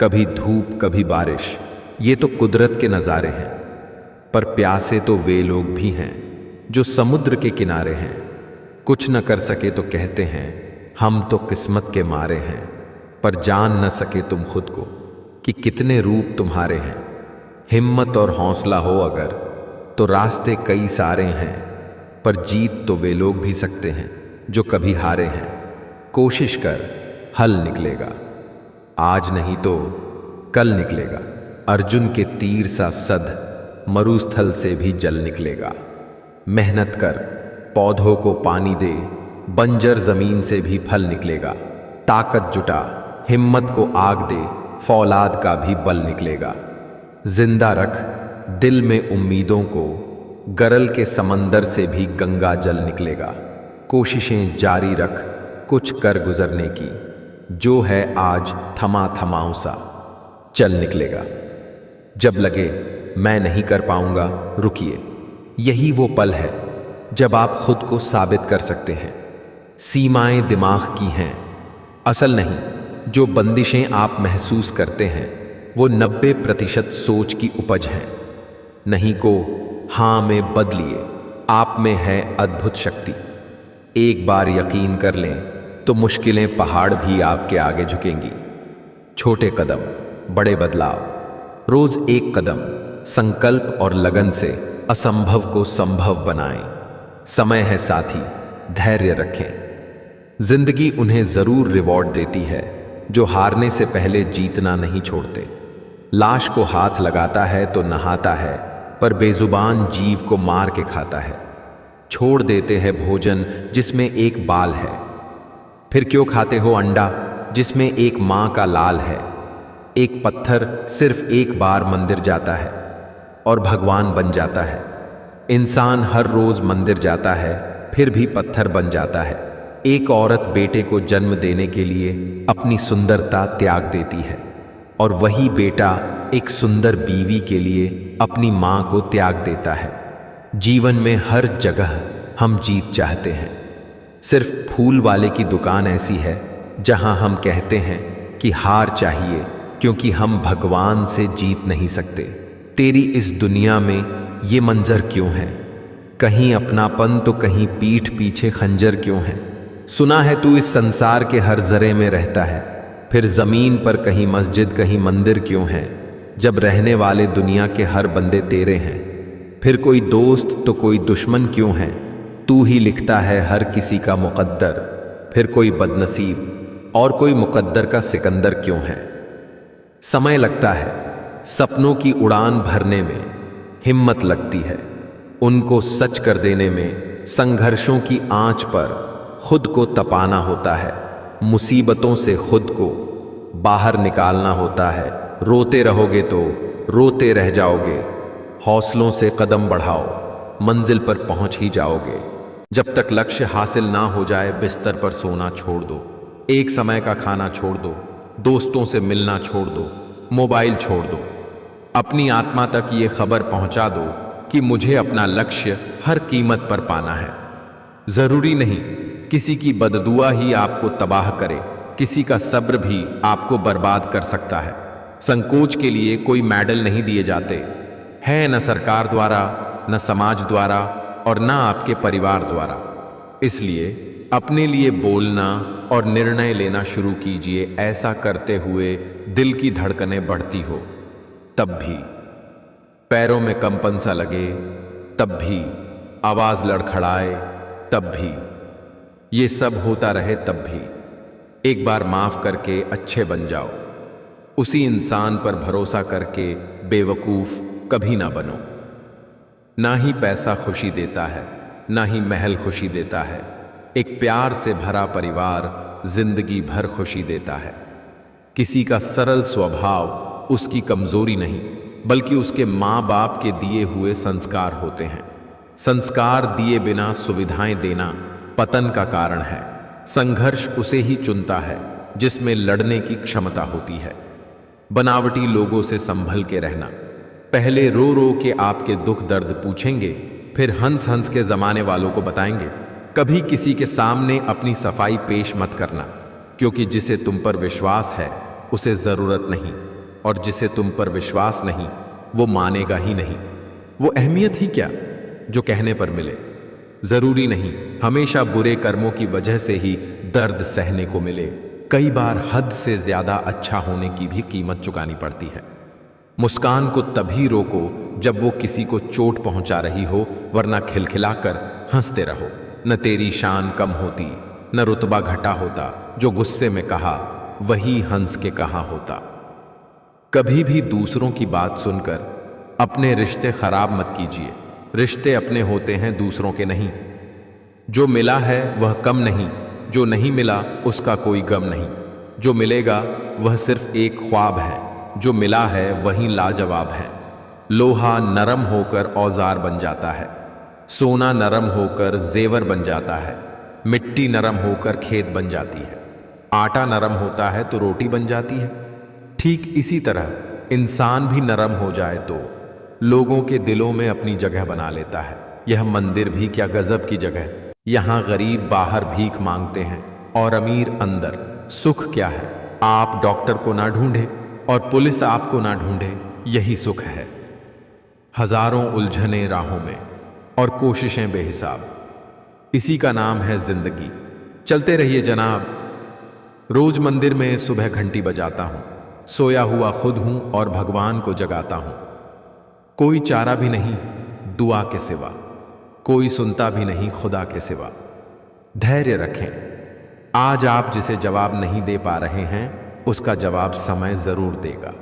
[SPEAKER 1] कभी धूप कभी बारिश, ये तो कुदरत के नज़ारे हैं। पर प्यासे तो वे लोग भी हैं जो समुद्र के किनारे हैं। कुछ न कर सके तो कहते हैं हम तो किस्मत के मारे हैं। पर जान न सके तुम खुद को कि कितने रूप तुम्हारे हैं। हिम्मत और हौसला हो अगर, तो रास्ते कई सारे हैं। पर जीत तो वे लोग भी सकते हैं जो कभी हारे हैं। कोशिश कर, हल निकलेगा। आज नहीं तो कल निकलेगा। अर्जुन के तीर सा सद मरुस्थल से भी जल निकलेगा। मेहनत कर, पौधों को पानी दे, बंजर जमीन से भी फल निकलेगा। ताकत जुटा, हिम्मत को आग दे, फौलाद का भी बल निकलेगा। जिंदा रख दिल में उम्मीदों को, गरल के समंदर से भी गंगा जल निकलेगा। कोशिशें जारी रख कुछ कर गुजरने की, जो है आज थमा थमाऊं सा चल निकलेगा। जब लगे मैं नहीं कर पाऊंगा, रुकिए, यही वो पल है जब आप खुद को साबित कर सकते हैं। सीमाएं दिमाग की हैं, असल नहीं। जो बंदिशें आप महसूस करते हैं वो 90% सोच की उपज है। नहीं को हाँ में बदलिए, आप में है अद्भुत शक्ति। एक बार यकीन कर लें तो मुश्किलें पहाड़ भी आपके आगे झुकेंगी। छोटे कदम बड़े बदलाव, रोज एक कदम, संकल्प और लगन से असंभव को संभव बनाएं। समय है साथी, धैर्य रखें। जिंदगी उन्हें जरूर रिवॉर्ड देती है जो हारने से पहले जीतना नहीं छोड़ते। लाश को हाथ लगाता है तो नहाता है, पर बेजुबान जीव को मार के खाता है। छोड़ देते हैं भोजन जिसमें एक बाल है, फिर क्यों खाते हो अंडा जिसमें एक माँ का लाल है। एक पत्थर सिर्फ एक बार मंदिर जाता है और भगवान बन जाता है। इंसान हर रोज मंदिर जाता है फिर भी पत्थर बन जाता है। एक औरत बेटे को जन्म देने के लिए अपनी सुंदरता त्याग देती है, और वही बेटा एक सुंदर बीवी के लिए अपनी माँ को त्याग देता है। जीवन में हर जगह हम जीत चाहते हैं। सिर्फ फूल वाले की दुकान ऐसी है जहां हम कहते हैं कि हार चाहिए, क्योंकि हम भगवान से जीत नहीं सकते। तेरी इस दुनिया में ये मंजर क्यों है? कहीं अपनापन तो कहीं पीठ पीछे खंजर क्यों है? सुना है तू इस संसार के हर जरे में रहता है, फिर जमीन पर कहीं मस्जिद कहीं मंदिर क्यों है? जब रहने वाले दुनिया के हर बंदे तेरे हैं, फिर कोई दोस्त तो कोई दुश्मन क्यों है? तू ही लिखता है हर किसी का मुकद्दर, फिर कोई बदनसीब और कोई मुकद्दर का सिकंदर क्यों है? समय लगता है सपनों की उड़ान भरने में, हिम्मत लगती है उनको सच कर देने में। संघर्षों की आंच पर खुद को तपाना होता है, मुसीबतों से खुद को बाहर निकालना होता है। रोते रहोगे तो रोते रह जाओगे, हौसलों से कदम बढ़ाओ, मंजिल पर पहुंच ही जाओगे। जब तक लक्ष्य हासिल ना हो जाए बिस्तर पर सोना छोड़ दो, एक समय का खाना छोड़ दो, दोस्तों से मिलना छोड़ दो, मोबाइल छोड़ दो। अपनी आत्मा तक ये खबर पहुंचा दो कि मुझे अपना लक्ष्य हर कीमत पर पाना है। जरूरी नहीं किसी की बददुआ ही आपको तबाह करे, किसी का सब्र भी आपको बर्बाद कर सकता है। संकोच के लिए कोई मेडल नहीं दिए जाते हैं, न सरकार द्वारा, न समाज द्वारा और न आपके परिवार द्वारा। इसलिए अपने लिए बोलना और निर्णय लेना शुरू कीजिए। ऐसा करते हुए दिल की धड़कनें बढ़ती हो, तब भी पैरों में कंपन सा लगे, तब भी आवाज लड़खड़ाए, तब भी ये सब होता रहे, तब भी एक बार माफ करके अच्छे बन जाओ। उसी इंसान पर भरोसा करके बेवकूफ कभी ना बनो। ना ही पैसा खुशी देता है, ना ही महल खुशी देता है। एक प्यार से भरा परिवार जिंदगी भर खुशी देता है। किसी का सरल स्वभाव उसकी कमजोरी नहीं, बल्कि उसके माँ बाप के दिए हुए संस्कार होते हैं। संस्कार दिए बिना सुविधाएं देना पतन का कारण है। संघर्ष उसे ही चुनता है जिसमें लड़ने की क्षमता होती है। बनावटी लोगों से संभल के रहना। पहले रो रो के आपके दुख दर्द पूछेंगे, फिर हंस हंस के जमाने वालों को बताएंगे। कभी किसी के सामने अपनी सफाई पेश मत करना, क्योंकि जिसे तुम पर विश्वास है उसे जरूरत नहीं, और जिसे तुम पर विश्वास नहीं वो मानेगा ही नहीं। वो अहमियत ही क्या जो कहने पर मिले। जरूरी नहीं हमेशा बुरे कर्मों की वजह से ही दर्द सहने को मिले। कई बार हद से ज्यादा अच्छा होने की भी कीमत चुकानी पड़ती है। मुस्कान को तभी रोको जब वो किसी को चोट पहुंचा रही हो, वरना खिलखिलाकर हंसते रहो। न तेरी शान कम होती, न रुतबा घटा होता, जो गुस्से में कहा वही हंस के कहा होता। कभी भी दूसरों की बात सुनकर अपने रिश्ते खराब मत कीजिए। रिश्ते अपने होते हैं, दूसरों के नहीं। जो मिला है वह कम नहीं, जो नहीं मिला उसका कोई गम नहीं। जो मिलेगा वह सिर्फ एक ख्वाब है, जो मिला है वही लाजवाब है। लोहा नरम होकर औजार बन जाता है, सोना नरम होकर जेवर बन जाता है, मिट्टी नरम होकर खेत बन जाती है, आटा नरम होता है तो रोटी बन जाती है। ठीक इसी तरह इंसान भी नरम हो जाए तो लोगों के दिलों में अपनी जगह बना लेता है। यह मंदिर भी क्या गजब की जगह। यहाँ गरीब बाहर भीख मांगते हैं और अमीर अंदर। सुख क्या है? आप डॉक्टर को ना ढूंढे और पुलिस आपको ना ढूंढे, यही सुख है। हजारों उलझने राहों में और कोशिशें बेहिसाब, इसी का नाम है जिंदगी। चलते रहिए जनाब। रोज मंदिर में सुबह घंटी बजाता हूं, सोया हुआ खुद हूं और भगवान को जगाता हूं। कोई चारा भी नहीं दुआ के सिवा, कोई सुनता भी नहीं खुदा के सिवा। धैर्य रखें, आज आप जिसे जवाब नहीं दे पा रहे हैं उसका जवाब समय जरूर देगा।